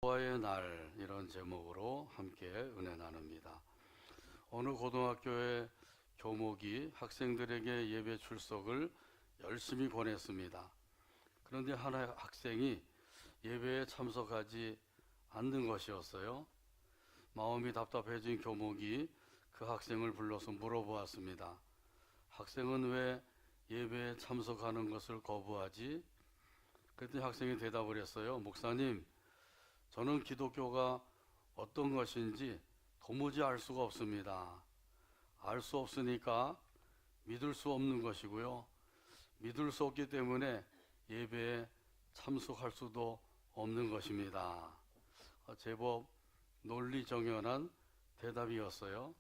여호와의 날, 이런 제목으로 함께 은혜 나눕니다. 어느 고등학교의 교목이 학생들에게 예배 출석을 열심히 권했습니다. 그런데 한 학생이 예배에 참석하지 않는 것이었어요. 마음이 답답해진 교목이 그 학생을 불러서 물어보았습니다. 학생은 왜 예배에 참석하는 것을 거부하지? 그랬더니 학생이 대답을 했어요. 목사님, 저는 기독교가 어떤 것인지 도무지 알 수가 없습니다. 알 수 없으니까 믿을 수 없는 것이고요. 믿을 수 없기 때문에 예배에 참석할 수도 없는 것입니다. 제법 논리정연한 대답이었어요.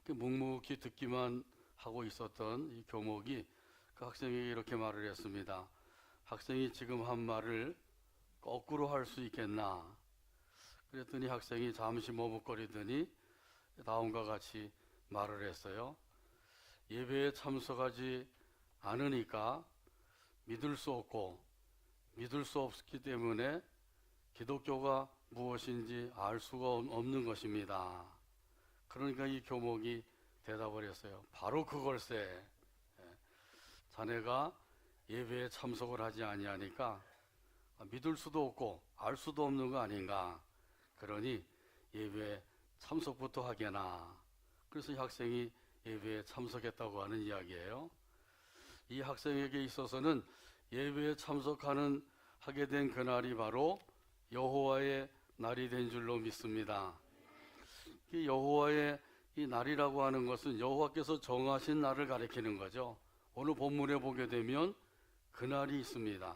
묵묵히 듣기만 하고 있었던 이 교목이 그 학생에게 이렇게 말을 했습니다. 학생이 지금 한 말을 거꾸로 할 수 있겠나? 그랬더니 학생이 잠시 머뭇거리더니 다음과 같이 말을 했어요. 예배에 참석하지 않으니까 믿을 수 없고, 믿을 수 없기 때문에 기독교가 무엇인지 알 수가 없는 것입니다. 그러니까 이 교목이 대답을 했어요. 바로 그걸세. 자네가 예배에 참석을 하지 아니하니까 믿을 수도 없고 알 수도 없는 거 아닌가. 그러니 예배에 참석부터 하게나. 그래서 이 학생이 예배에 참석했다고 하는 이야기예요. 이 학생에게 있어서는 예배에 하게 된 그날이 바로 여호와의 날이 된 줄로 믿습니다. 이 여호와의 이 날이라고 하는 것은 여호와께서 정하신 날을 가리키는 거죠. 오늘 본문에 보게 되면 그날이 있습니다.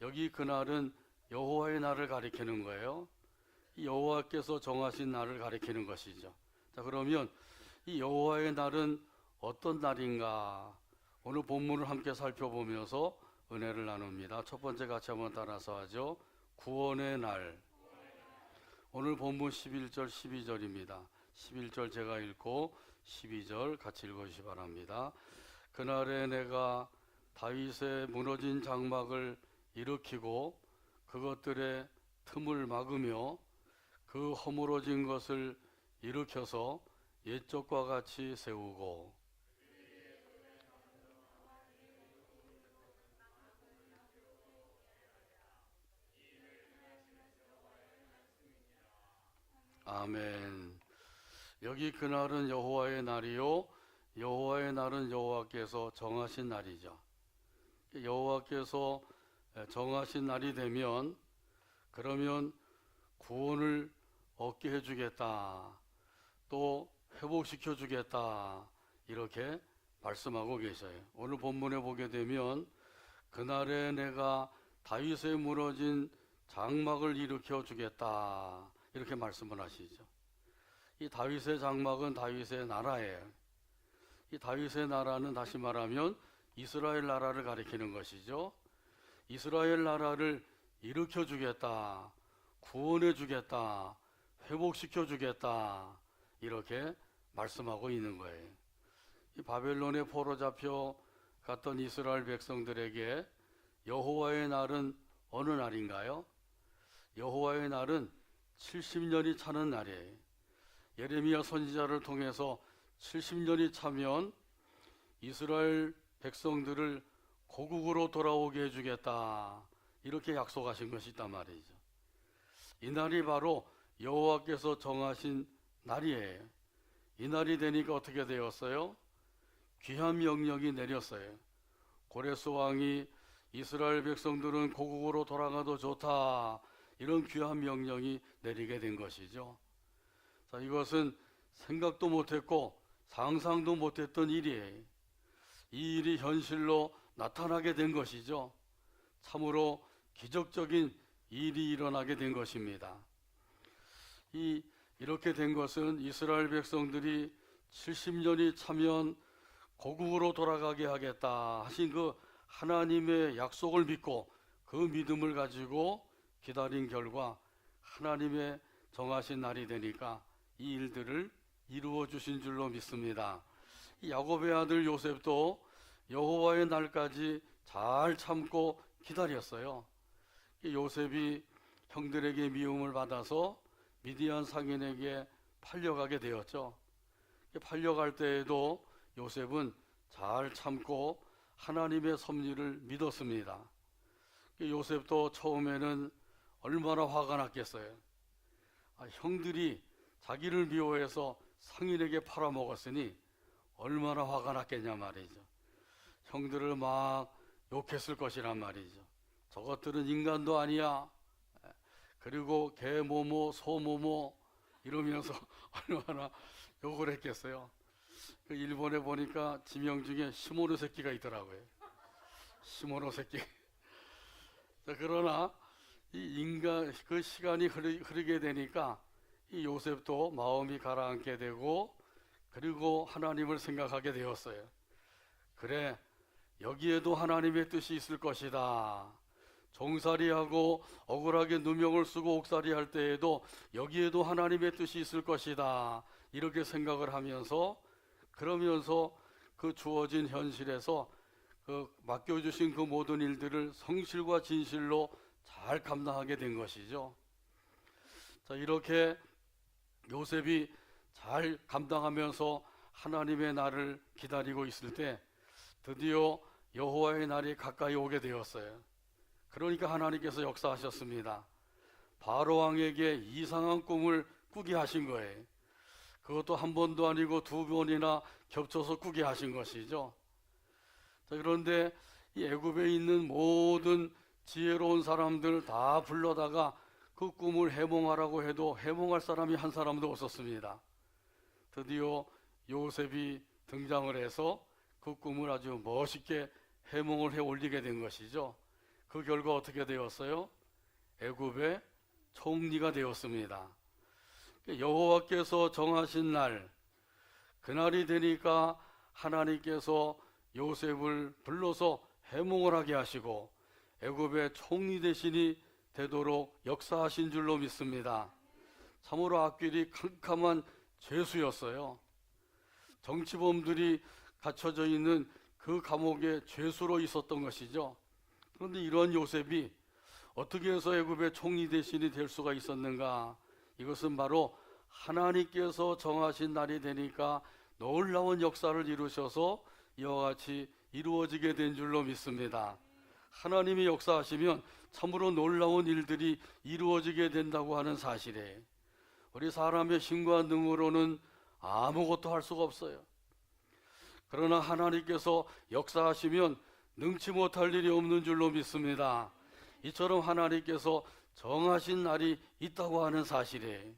여기 그날은 여호와의 날을 가리키는 거예요. 이 여호와께서 정하신 날을 가리키는 것이죠. 자, 그러면 이 여호와의 날은 어떤 날인가? 오늘 본문을 함께 살펴보면서 은혜를 나눕니다. 첫 번째 같이 한번 따라서 하죠. 구원의 날. 오늘 본문 11절 12절입니다. 11절 제가 읽고 12절 같이 읽어주시기 바랍니다. 그날에 내가 다윗의 무너진 장막을 일으키고 그것들의 틈을 막으며 그 허물어진 것을 일으켜서 옛적과 같이 세우고. 아멘. 여기 그날은 여호와의 날이요, 여호와의 날은 여호와께서 정하신 날이죠. 여호와께서 정하신 날이 되면 그러면 구원을 얻게 해주겠다, 또 회복시켜 주겠다, 이렇게 말씀하고 계셔요. 오늘 본문에 보게 되면 그날에 내가 다윗의 무너진 장막을 일으켜 주겠다, 이렇게 말씀을 하시죠. 이 다윗의 장막은 다윗의 나라예요. 이 다윗의 나라는 다시 말하면 이스라엘 나라를 가리키는 것이죠. 이스라엘 나라를 일으켜 주겠다, 구원해 주겠다, 회복시켜 주겠다, 이렇게 말씀하고 있는 거예요. 이 바벨론에 포로 잡혀 갔던 이스라엘 백성들에게 여호와의 날은 어느 날인가요? 여호와의 날은 70년이 차는 날이에요. 예레미야 선지자를 통해서 70년이 차면 이스라엘 백성들을 고국으로 돌아오게 해주겠다, 이렇게 약속하신 것이 있단 말이죠. 이 날이 바로 여호와께서 정하신 날이에요. 이 날이 되니까 어떻게 되었어요? 귀한 명령이 내렸어요. 고레스 왕이 이스라엘 백성들은 고국으로 돌아가도 좋다, 이런 귀한 명령이 내리게 된 것이죠. 자, 이것은 생각도 못했고 상상도 못했던 일이에요. 이 일이 현실로 나타나게 된 것이죠. 참으로 기적적인 일이 일어나게 된 것입니다. 이렇게 된 것은 이스라엘 백성들이 70년이 차면 고국으로 돌아가게 하겠다 하신 그 하나님의 약속을 믿고 그 믿음을 가지고 기다린 결과 하나님의 정하신 날이 되니까 이 일들을 이루어 주신 줄로 믿습니다. 야곱의 아들 요셉도 여호와의 날까지 잘 참고 기다렸어요. 요셉이 형들에게 미움을 받아서 미디안 상인에게 팔려가게 되었죠. 팔려갈 때에도 요셉은 잘 참고 하나님의 섭리를 믿었습니다. 요셉도 처음에는 얼마나 화가 났겠어요. 형들이 자기를 미워해서 상인에게 팔아먹었으니 얼마나 화가 났겠냐 말이죠. 형들을 막 욕했을 것이란 말이죠. 저것들은 인간도 아니야. 그리고 개 모모 소 모모 이러면서 얼마나 욕을 했겠어요. 그 일본에 보니까 지명 중에 시모노 새끼가 있더라고요. 시모노 새끼. 그러나 이 인간 그 시간이 흐르게 되니까 이 요셉도 마음이 가라앉게 되고 그리고 하나님을 생각하게 되었어요. 그래, 여기에도 하나님의 뜻이 있을 것이다. 종살이하고 억울하게 누명을 쓰고 옥살이 할 때에도 여기에도 하나님의 뜻이 있을 것이다. 이렇게 생각을 하면서 그러면서 그 주어진 현실에서 그 맡겨주신 그 모든 일들을 성실과 진실로 잘 감당하게 된 것이죠. 자, 이렇게 요셉이 잘 감당하면서 하나님의 날을 기다리고 있을 때 드디어 여호와의 날이 가까이 오게 되었어요. 그러니까 하나님께서 역사하셨습니다. 바로 왕에게 이상한 꿈을 꾸게 하신 거예요. 그것도 한 번도 아니고 두 번이나 겹쳐서 꾸게 하신 것이죠. 자, 그런데 이 애굽에 있는 모든 지혜로운 사람들 다 불러다가 그 꿈을 해몽하라고 해도 해몽할 사람이 한 사람도 없었습니다. 드디어 요셉이 등장을 해서 그 꿈을 아주 멋있게 해몽을 해 올리게 된 것이죠. 그 결과 어떻게 되었어요? 애굽의 총리가 되었습니다. 여호와께서 정하신 날, 그날이 되니까 하나님께서 요셉을 불러서 해몽을 하게 하시고 애굽의 총리 대신이 되도록 역사하신 줄로 믿습니다. 참으로 앞길이 캄캄한 죄수였어요. 정치범들이 갇혀져 있는 그 감옥에 죄수로 있었던 것이죠. 그런데 이런 요셉이 어떻게 해서 애굽의 총리 대신이 될 수가 있었는가? 이것은 바로 하나님께서 정하신 날이 되니까 놀라운 역사를 이루셔서 이와 같이 이루어지게 된 줄로 믿습니다. 하나님이 역사하시면 참으로 놀라운 일들이 이루어지게 된다고 하는 사실에 우리 사람의 힘과 능으로는 아무것도 할 수가 없어요. 그러나 하나님께서 역사하시면 능치 못할 일이 없는 줄로 믿습니다. 이처럼 하나님께서 정하신 날이 있다고 하는 사실에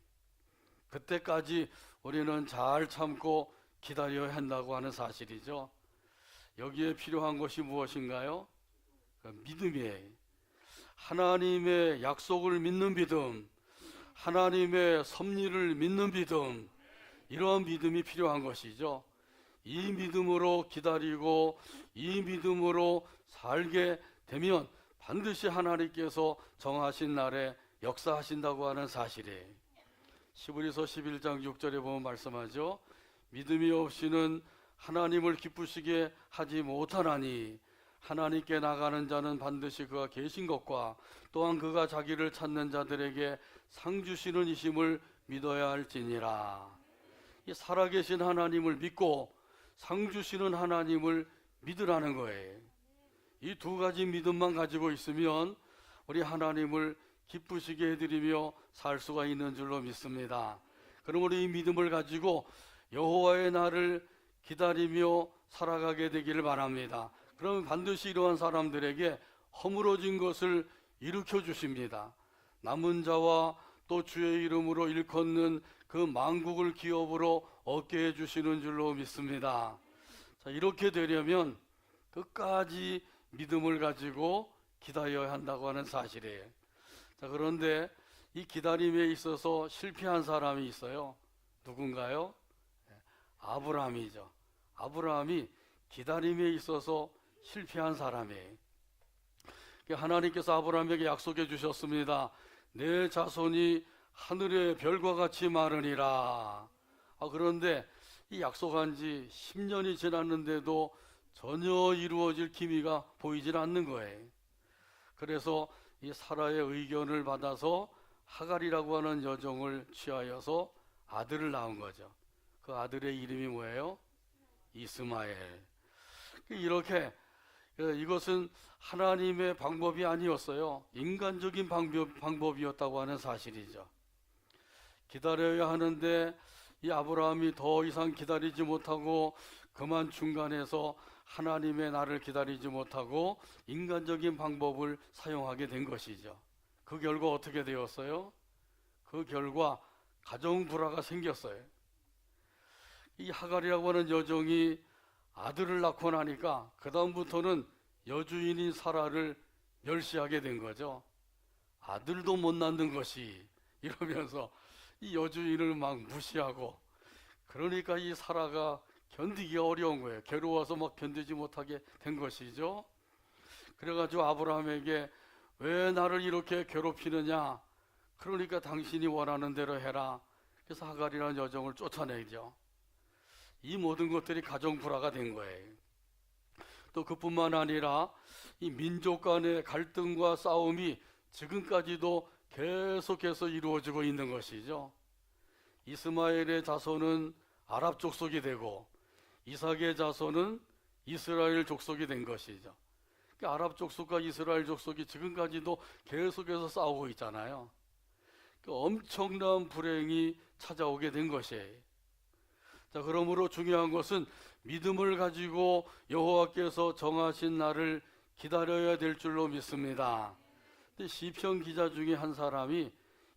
그때까지 우리는 잘 참고 기다려야 한다고 하는 사실이죠. 여기에 필요한 것이 무엇인가요? 믿음이에요. 하나님의 약속을 믿는 믿음, 하나님의 섭리를 믿는 믿음, 이러한 믿음이 필요한 것이죠. 이 믿음으로 기다리고 이 믿음으로 살게 되면 반드시 하나님께서 정하신 날에 역사하신다고 하는 사실이에요. 히브리서 11장 6절에 보면 말씀하죠. 믿음이 없이는 하나님을 기쁘시게 하지 못하나니 하나님께 나가는 자는 반드시 그가 계신 것과 또한 그가 자기를 찾는 자들에게 상 주시는 이심을 믿어야 할지니라. 이 살아계신 하나님을 믿고 상 주시는 하나님을 믿으라는 거예요. 이 두 가지 믿음만 가지고 있으면 우리 하나님을 기쁘시게 해드리며 살 수가 있는 줄로 믿습니다. 그럼 우리 이 믿음을 가지고 여호와의 날을 기다리며 살아가게 되기를 바랍니다. 그러면 반드시 이러한 사람들에게 허물어진 것을 일으켜 주십니다. 남은 자와 또 주의 이름으로 일컫는 그 만국을 기업으로 얻게 해주시는 줄로 믿습니다. 자, 이렇게 되려면 끝까지 믿음을 가지고 기다려야 한다고 하는 사실이에요. 자, 그런데 이 기다림에 있어서 실패한 사람이 있어요. 누군가요? 아브라함이죠. 아브라함이 기다림에 있어서 실패한 사람이에요. 하나님께서 아브라함에게 약속해 주셨습니다. 내 자손이 하늘의 별과 같이 많으리라. 그런데 이 약속한 지 10년이 지났는데도 전혀 이루어질 기미가 보이질 않는 거예요. 그래서 이 사라의 의견을 받아서 하갈이라고 하는 여종을 취하여서 아들을 낳은 거죠. 그 아들의 이름이 뭐예요? 이스마엘. 이렇게 이것은 하나님의 방법이 아니었어요. 인간적인 방법이었다고 하는 사실이죠. 기다려야 하는데 이 아브라함이 더 이상 기다리지 못하고 그만 중간에서 하나님의 날을 기다리지 못하고 인간적인 방법을 사용하게 된 것이죠. 그 결과 어떻게 되었어요? 그 결과 가정 불화가 생겼어요. 이 하갈이라고 하는 여종이 아들을 낳고 나니까 그 다음부터는 여주인인 사라를 멸시하게 된 거죠. 아들도 못 낳는 것이, 이러면서 이 여주인을 막 무시하고, 그러니까 이 사라가 견디기가 어려운 거예요. 괴로워서 막 견디지 못하게 된 것이죠. 그래가지고 아브라함에게 왜 나를 이렇게 괴롭히느냐, 그러니까 당신이 원하는 대로 해라. 그래서 하갈이라는 여종을 쫓아내죠. 이 모든 것들이 가정 불화가 된 거예요. 또 그뿐만 아니라 이 민족 간의 갈등과 싸움이 지금까지도 계속해서 이루어지고 있는 것이죠. 이스마엘의 자손은 아랍 족속이 되고 이삭의 자손은 이스라엘 족속이 된 것이죠. 그러니까 아랍 족속과 이스라엘 족속이 지금까지도 계속해서 싸우고 있잖아요. 그러니까 엄청난 불행이 찾아오게 된 것이에요. 자, 그러므로 중요한 것은 믿음을 가지고 여호와께서 정하신 날을 기다려야 될 줄로 믿습니다. 시편 기자 중에 한 사람이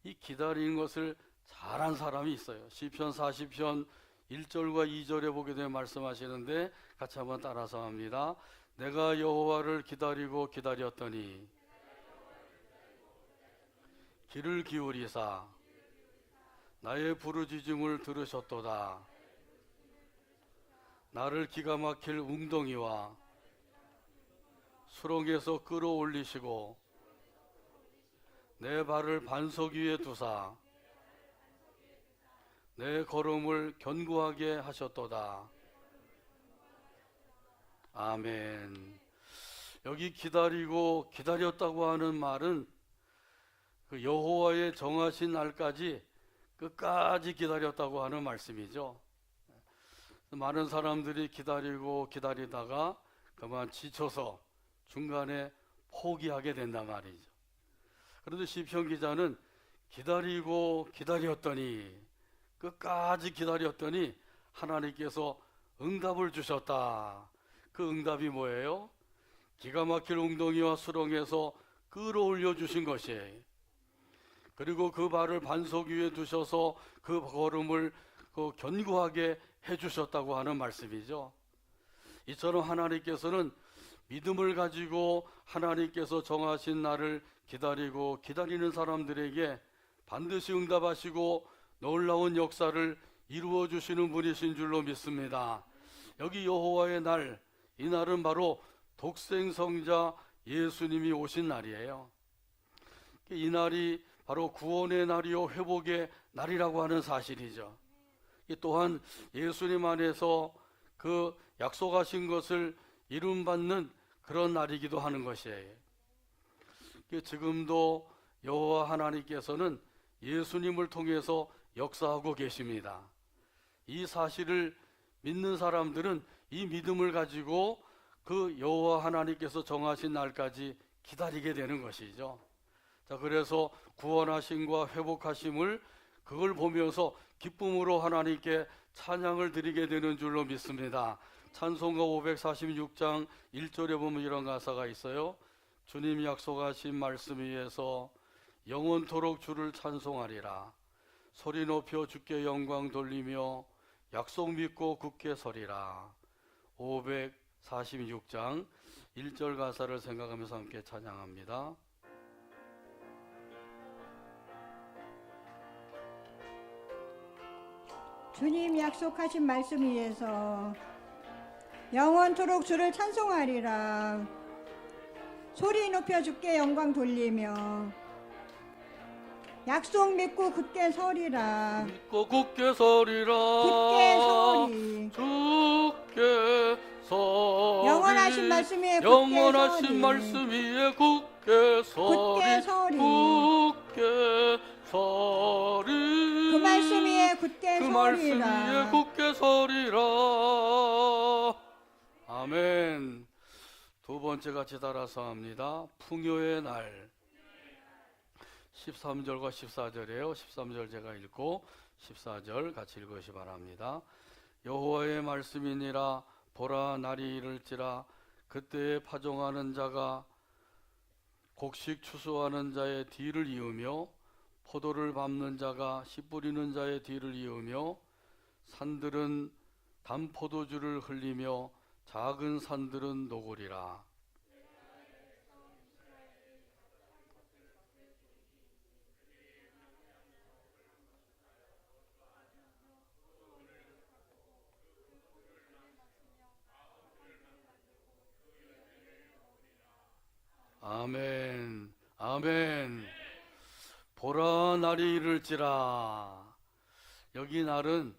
이 기다리는 것을 잘한 사람이 있어요. 시편 40편 1절과 2절에 보게 되면 말씀하시는데 같이 한번 따라서 합니다. 내가 여호와를 기다리고 기다렸더니 귀를 기울이사 나의 부르짖음을 들으셨도다. 나를 기가 막힐 웅덩이와 수렁에서 끌어올리시고 내 발을 반석 위에 두사 내 걸음을 견고하게 하셨도다. 아멘. 여기 기다리고 기다렸다고 하는 말은 그 여호와의 정하신 날까지 끝까지 기다렸다고 하는 말씀이죠. 많은 사람들이 기다리고 기다리다가 그만 지쳐서 중간에 포기하게 된단 말이죠. 그런데 시편 기자는 기다리고 기다렸더니, 끝까지 기다렸더니 하나님께서 응답을 주셨다. 그 응답이 뭐예요? 기가 막힐 웅덩이와 수렁에서 끌어올려 주신 것이에요. 그리고 그 발을 반석 위에 두셔서 그 걸음을 견고하게 해주셨다고 하는 말씀이죠. 이처럼 하나님께서는 믿음을 가지고 하나님께서 정하신 날을 기다리고 기다리는 사람들에게 반드시 응답하시고 놀라운 역사를 이루어 주시는 분이신 줄로 믿습니다. 여기 여호와의 날, 이 날은 바로 독생성자 예수님이 오신 날이에요. 이 날이 바로 구원의 날이요 회복의 날이라고 하는 사실이죠. 또한 예수님 안에서 그 약속하신 것을 이룸받는 그런 날이기도 하는 것이에요. 지금도 여호와 하나님께서는 예수님을 통해서 역사하고 계십니다. 이 사실을 믿는 사람들은 이 믿음을 가지고 그 여호와 하나님께서 정하신 날까지 기다리게 되는 것이죠. 자, 그래서 구원하심과 회복하심을 그걸 보면서 기쁨으로 하나님께 찬양을 드리게 되는 줄로 믿습니다. 찬송가 546장 1절에 보면 이런 가사가 있어요. 주님 약속하신 말씀 위에서 영원토록 주를 찬송하리라. 소리 높여 주께 영광 돌리며 약속 믿고 굳게 서리라. 546장 1절 가사를 생각하면서 함께 찬양합니다. 주님 약속하신 말씀 위에서 영원토록 주를 찬송하리라. 소리 높여 주께 영광 돌리며 약속 믿고 굳게 서리라. 믿고 굳게 서리라. 굳게 서리. 주께 서리. 영원하신 말씀 위에 굳게 영원하신 서리. 말씀 위에 굳게 굳게 서리 굳게 서리. 굳게 서리 그 말씀 위에 굳게 그 말씀 위에 서리라. 굳게 서리라. 아멘. 두 번째 같이 따라서 합니다. 풍요의 날. 13절과 14절이에요. 13절 제가 읽고 14절 같이 읽으시 바랍니다. 여호와의 말씀이니라. 보라, 날이 이를지라. 그때에 파종하는 자가 곡식 추수하는 자의 뒤를 이으며 포도를 밟는 자가 씨 뿌리는 자의 뒤를 이으며 산들은 단포도주를 흘리며 작은 산들은 녹으리라. 아멘. 아멘. 보라, 날이 이를지라. 여기 날은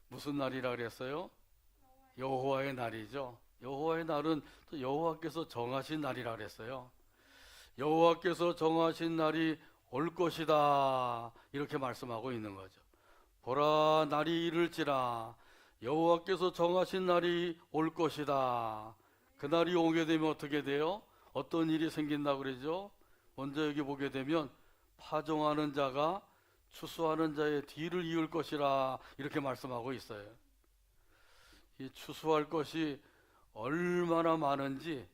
무슨 날이라 그랬어요? 여호와의 날이죠. 여호와의 날은 또 여호와께서 정하신 날이라 그랬어요. 여호와께서 정하신 날이 올 것이다, 이렇게 말씀하고 있는 거죠. 보라, 날이 이를지라. 여호와께서 정하신 날이 올 것이다. 그 날이 오게 되면 어떻게 돼요? 어떤 일이 생긴다고 그러죠? 먼저 여기 보게 되면 파종하는 자가 추수하는 자의 뒤를 이을 것이라, 이렇게 말씀하고 있어요. 이 추수할 것이 얼마나 많은지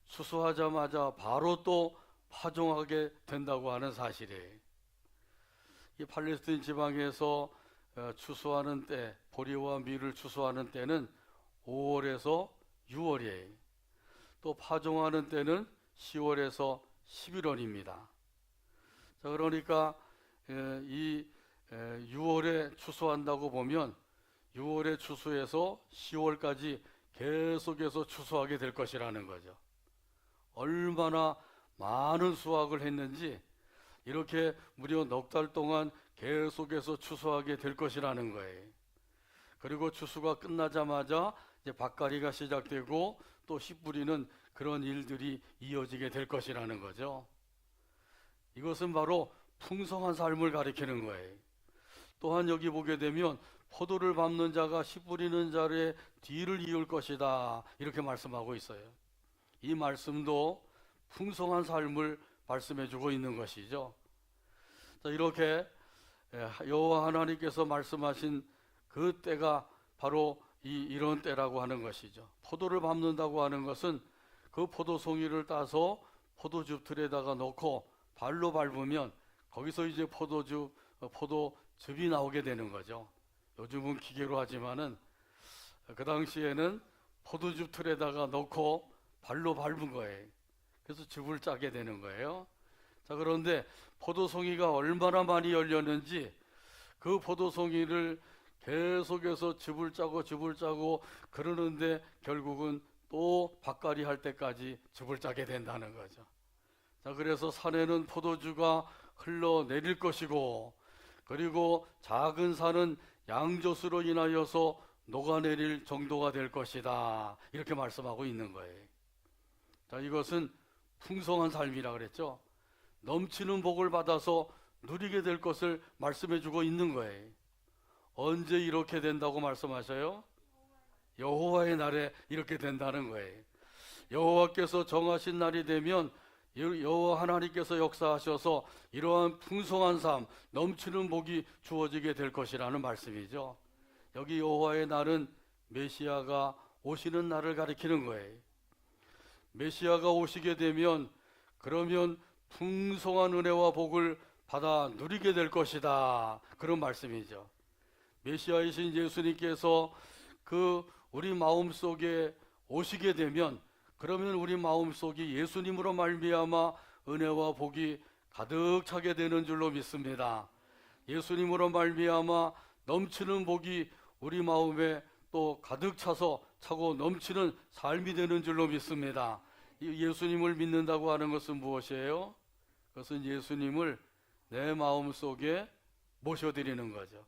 추수하자마자 바로 또 파종하게 된다고 하는 사실이에요. 이 팔레스타인 지방에서 추수하는 때, 보리와 밀을 추수하는 때는 5월에서 6월이에요. 또 파종하는 때는 10월에서 11월입니다. 자, 그러니까 이 6월에 추수한다고 보면 6월에 추수해서 10월까지 계속해서 추수하게 될 것이라는 거죠. 얼마나 많은 수확을 했는지 이렇게 무려 넉 달 동안 계속해서 추수하게 될 것이라는 거예요. 그리고 추수가 끝나자마자 이제 밭갈이가 시작되고 또 씨 뿌리는 그런 일들이 이어지게 될 것이라는 거죠. 이것은 바로 풍성한 삶을 가리키는 거예요. 또한 여기 보게 되면 포도를 밟는 자가 씨 뿌리는 자의 뒤를 이을 것이다, 이렇게 말씀하고 있어요. 이 말씀도 풍성한 삶을 말씀해 주고 있는 것이죠. 자, 이렇게 여호와 하나님께서 말씀하신 그 때가 바로 이런 때라고 하는 것이죠. 포도를 밟는다고 하는 것은 그 포도송이를 따서 포도즙 틀에다가 넣고 발로 밟으면 거기서 이제 포도즙이 나오게 되는 거죠. 요즘은 기계로 하지만은 그 당시에는 포도즙 틀에다가 넣고 발로 밟은 거예요. 그래서 즙을 짜게 되는 거예요. 자, 그런데 포도송이가 얼마나 많이 열렸는지 그 포도송이를 계속해서 즙을 짜고 그러는데 결국은 또 밭갈이 할 때까지 즙을 짜게 된다는 거죠. 자, 그래서 산에는 포도주가 흘러내릴 것이고, 그리고 작은 산은 양조수로 인하여서 녹아내릴 정도가 될 것이다, 이렇게 말씀하고 있는 거예요. 자, 이것은 풍성한 삶이라 그랬죠. 넘치는 복을 받아서 누리게 될 것을 말씀해 주고 있는 거예요. 언제 이렇게 된다고 말씀하셔요? 여호와의 날에 이렇게 된다는 거예요. 여호와께서 정하신 날이 되면 여호와 하나님께서 역사하셔서 이러한 풍성한 삶, 넘치는 복이 주어지게 될 것이라는 말씀이죠. 여기 여호와의 날은 메시아가 오시는 날을 가리키는 거예요. 메시아가 오시게 되면 그러면 풍성한 은혜와 복을 받아 누리게 될 것이다, 그런 말씀이죠. 메시아이신 예수님께서 우리 마음속에 오시게 되면 그러면 우리 마음속이 예수님으로 말미암아 은혜와 복이 가득 차게 되는 줄로 믿습니다. 예수님으로 말미암아 넘치는 복이 우리 마음에 또 가득 차고 넘치는 삶이 되는 줄로 믿습니다. 예수님을 믿는다고 하는 것은 무엇이에요? 그것은 예수님을 내 마음속에 모셔드리는 거죠.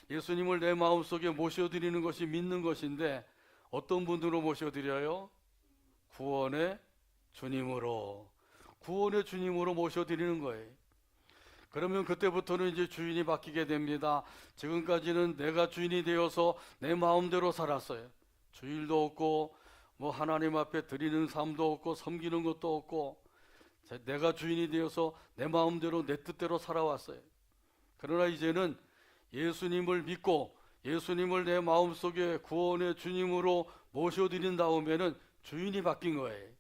예수님을 내 마음속에 모셔드리는 것이 믿는 것인데, 어떤 분으로 모셔드려요? 구원의 주님으로. 구원의 주님으로 모셔드리는 거예요. 그러면 그때부터는 이제 주인이 바뀌게 됩니다. 지금까지는 내가 주인이 되어서 내 마음대로 살았어요. 주일도 없고 뭐 하나님 앞에 드리는 삶도 없고 섬기는 것도 없고 내가 주인이 되어서 내 마음대로 내 뜻대로 살아왔어요. 그러나 이제는 예수님을 믿고 예수님을 내 마음속에 구원의 주님으로 모셔드린 다음에는 주인이 바뀐 거예요.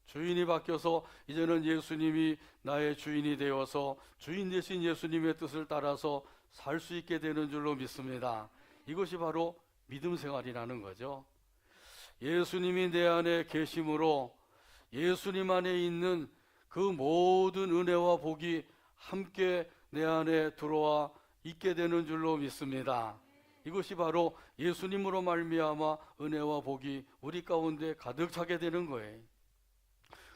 주인이 바뀌어서 이제는 예수님이 나의 주인이 되어서 주인 대신 예수님의 뜻을 따라서 살 수 있게 되는 줄로 믿습니다. 이것이 바로 믿음 생활이라는 거죠. 예수님이 내 안에 계심으로 예수님 안에 있는 그 모든 은혜와 복이 함께 내 안에 들어와 있게 되는 줄로 믿습니다. 이것이 바로 예수님으로 말미암아 은혜와 복이 우리 가운데 가득 차게 되는 거예요.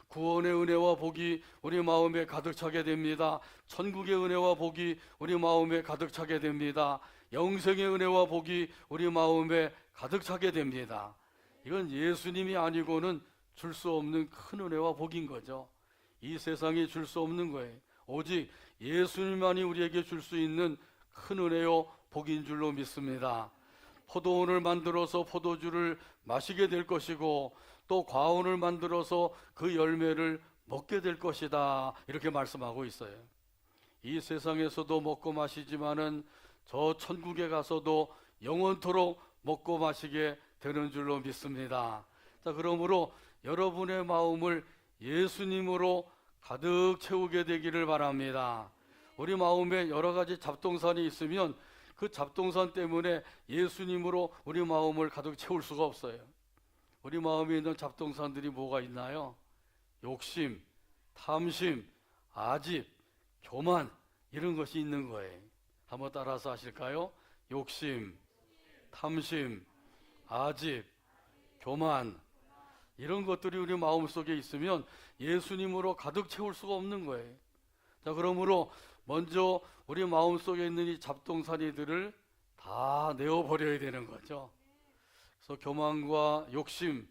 구원의 은혜와 복이 우리 마음에 가득 차게 됩니다. 천국의 은혜와 복이 우리 마음에 가득 차게 됩니다. 영생의 은혜와 복이 우리 마음에 가득 차게 됩니다. 이건 예수님이 아니고는 줄 수 없는 큰 은혜와 복인 거죠. 이 세상이 줄 수 없는 거예요. 오직 예수님만이 우리에게 줄 수 있는 큰 은혜요 복인 줄로 믿습니다. 포도원을 만들어서 포도주를 마시게 될 것이고 또 과원을 만들어서 그 열매를 먹게 될 것이다, 이렇게 말씀하고 있어요. 이 세상에서도 먹고 마시지만은 저 천국에 가서도 영원토록 먹고 마시게 되는 줄로 믿습니다. 자, 그러므로 여러분의 마음을 예수님으로 가득 채우게 되기를 바랍니다. 우리 마음에 여러 가지 잡동산이 있으면 그 잡동산 때문에 예수님으로 우리 마음을 가득 채울 수가 없어요. 우리 마음에 있는 잡동산들이 뭐가 있나요? 욕심, 탐심, 아집, 교만, 이런 것이 있는 거예요. 한번 따라서 하실까요? 욕심, 탐심, 아집, 교만, 이런 것들이 우리 마음속에 있으면 예수님으로 가득 채울 수가 없는 거예요. 자, 그러므로 먼저 우리 마음속에 있는 이 잡동사니들을 다 내어버려야 되는 거죠. 그래서 교만과 욕심,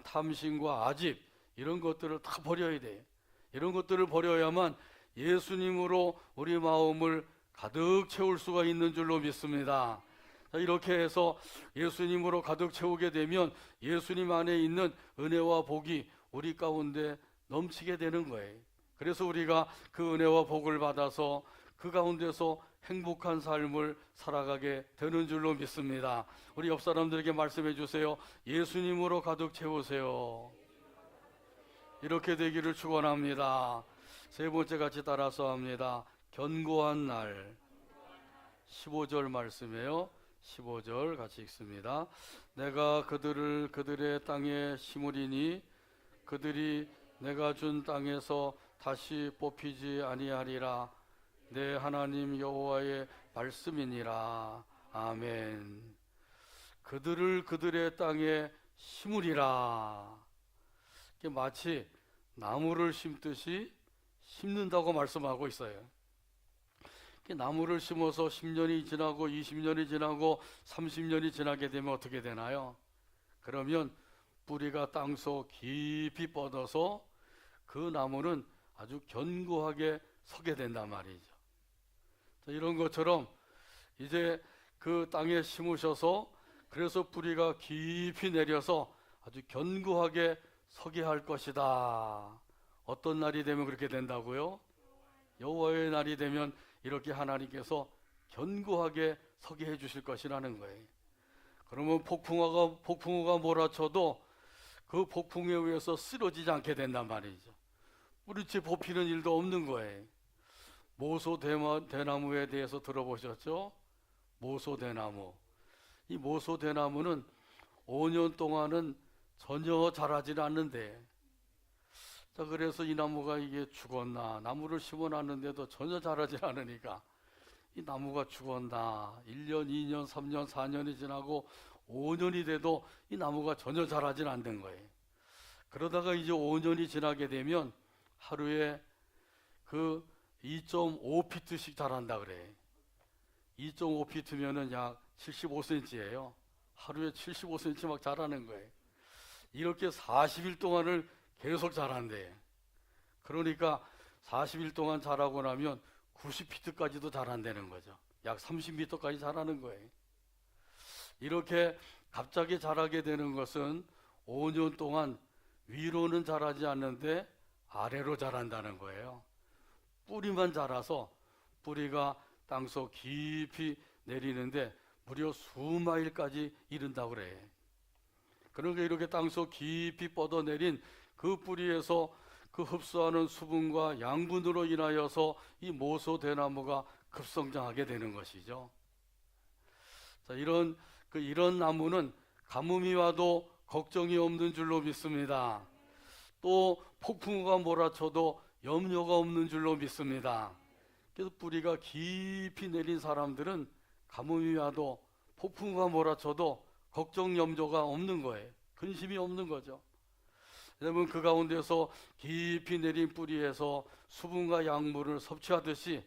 탐심과 아집, 이런 것들을 다 버려야 돼요. 이런 것들을 버려야만 예수님으로 우리 마음을 가득 채울 수가 있는 줄로 믿습니다. 자, 이렇게 해서 예수님으로 가득 채우게 되면 예수님 안에 있는 은혜와 복이 우리 가운데 넘치게 되는 거예요. 그래서 우리가 그 은혜와 복을 받아서 그 가운데서 행복한 삶을 살아가게 되는 줄로 믿습니다. 우리 옆 사람들에게 말씀해 주세요. 예수님으로 가득 채우세요. 이렇게 되기를 축원합니다. 세 번째 같이 따라서 합니다. 견고한 날. 15절 말씀이에요. 15절 같이 읽습니다. 내가 그들을 그들의 땅에 심으리니 그들이 내가 준 땅에서 다시 뽑히지 아니하리라. 내 하나님 여호와의 말씀이니라. 아멘. 그들을 그들의 땅에 심으리라. 이게 마치 나무를 심듯이 심는다고 말씀하고 있어요. 나무를 심어서 10년이 지나고 20년이 지나고 30년이 지나게 되면 어떻게 되나요? 그러면 뿌리가 땅속 깊이 뻗어서 그 나무는 아주 견고하게 서게 된단 말이죠. 이런 것처럼 이제 그 땅에 심으셔서 그래서 뿌리가 깊이 내려서 아주 견고하게 서게 할 것이다. 어떤 날이 되면 그렇게 된다고요? 여호와의 날이 되면 이렇게 하나님께서 견고하게 서게 해주실 것이라는 거예요. 그러면 폭풍우가 몰아쳐도 그 폭풍에 의해서 쓰러지지 않게 된단 말이죠. 뿌리째 뽑히는 일도 없는 거예요. 모소대나무에 대해서 들어보셨죠? 모소대나무. 이 모소대나무는 5년 동안은 전혀 자라지 않는데, 자, 그래서 이 나무가 이게 죽었나, 나무를 심어놨는데도 전혀 자라지 않으니까 이 나무가 죽었나, 1년, 2년, 3년, 4년이 지나고 5년이 돼도 이 나무가 전혀 자라지 않는 거예요. 그러다가 이제 5년이 지나게 되면 하루에 그 2.5피트씩 자란다 그래. 2.5피트면은 약 75cm예요. 하루에 75cm 막 자라는 거예요. 이렇게 40일 동안을 계속 자란대. 그러니까 40일 동안 자라고 나면 90피트까지도 자란다는 거죠. 약 30m까지 자라는 거예요. 이렇게 갑자기 자라게 되는 것은 5년 동안 위로는 자라지 않는데 아래로 자란다는 거예요. 뿌리만 자라서 뿌리가 땅속 깊이 내리는데 무려 수마일까지 이른다고 그래. 그러니까 이렇게 땅속 깊이 뻗어내린 그 뿌리에서 그 흡수하는 수분과 양분으로 인하여서 이 모소 대나무가 급성장하게 되는 것이죠. 자, 이런 나무는 가뭄이 와도 걱정이 없는 줄로 믿습니다. 또 폭풍우가 몰아쳐도 염려가 없는 줄로 믿습니다. 그래서 뿌리가 깊이 내린 사람들은 가뭄이 와도 폭풍우가 몰아쳐도 걱정 염려가 없는 거예요. 근심이 없는 거죠. 왜냐하면 그 가운데서 깊이 내린 뿌리에서 수분과 양분을 섭취하듯이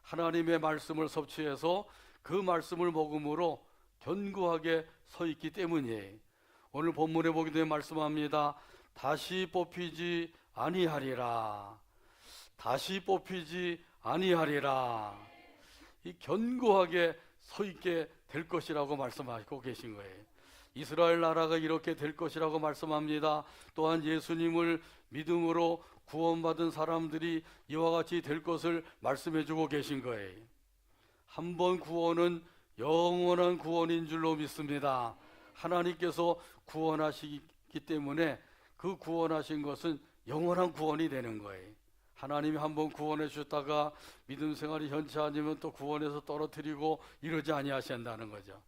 하나님의 말씀을 섭취해서 그 말씀을 먹음으로 견고하게 서 있기 때문이에요. 오늘 본문에 보게 되면 말씀합니다. 다시 뽑히지 아니하리라. 다시 뽑히지 아니하리라. 이 견고하게 서 있게 될 것이라고 말씀하고 계신 거예요. 이스라엘 나라가 이렇게 될 것이라고 말씀합니다. 또한 예수님을 믿음으로 구원받은 사람들이 이와 같이 될 것을 말씀해 주고 계신 거예요. 한 번 구원은 영원한 구원인 줄로 믿습니다. 하나님께서 구원하시기 때문에 그 구원하신 것은 영원한 구원이 되는 거예요. 하나님이 한 번 구원해 주셨다가 믿음 생활이 현치 않으면 또 구원해서 떨어뜨리고 이러지 아니하신다는 거죠.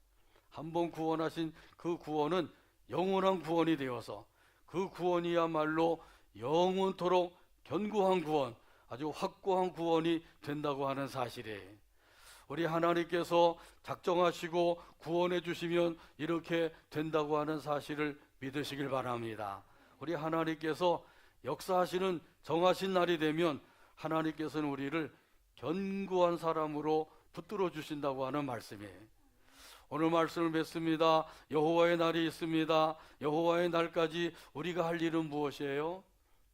한 번 구원하신 그 구원은 영원한 구원이 되어서 그 구원이야말로 영원토록 견고한 구원, 아주 확고한 구원이 된다고 하는 사실이에요. 우리 하나님께서 작정하시고 구원해 주시면 이렇게 된다고 하는 사실을 믿으시길 바랍니다. 우리 하나님께서 역사하시는 정하신 날이 되면 하나님께서는 우리를 견고한 사람으로 붙들어 주신다고 하는 말씀이에요. 오늘 말씀을 맺습니다. 여호와의 날이 있습니다. 여호와의 날까지 우리가 할 일은 무엇이에요?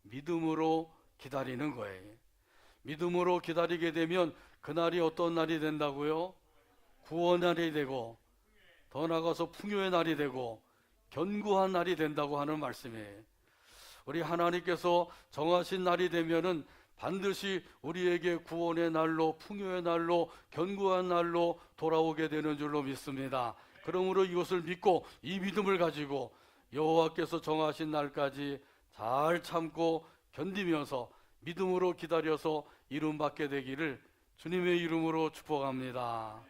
믿음으로 기다리는 거예요. 믿음으로 기다리게 되면 그날이 어떤 날이 된다고요? 구원의 날이 되고 더 나아가서 풍요의 날이 되고 견고한 날이 된다고 하는 말씀이에요. 우리 하나님께서 정하신 날이 되면은 반드시 우리에게 구원의 날로, 풍요의 날로, 견고한 날로 돌아오게 되는 줄로 믿습니다. 그러므로 이것을 믿고 이 믿음을 가지고 여호와께서 정하신 날까지 잘 참고 견디면서 믿음으로 기다려서 이름받게 되기를 주님의 이름으로 축복합니다.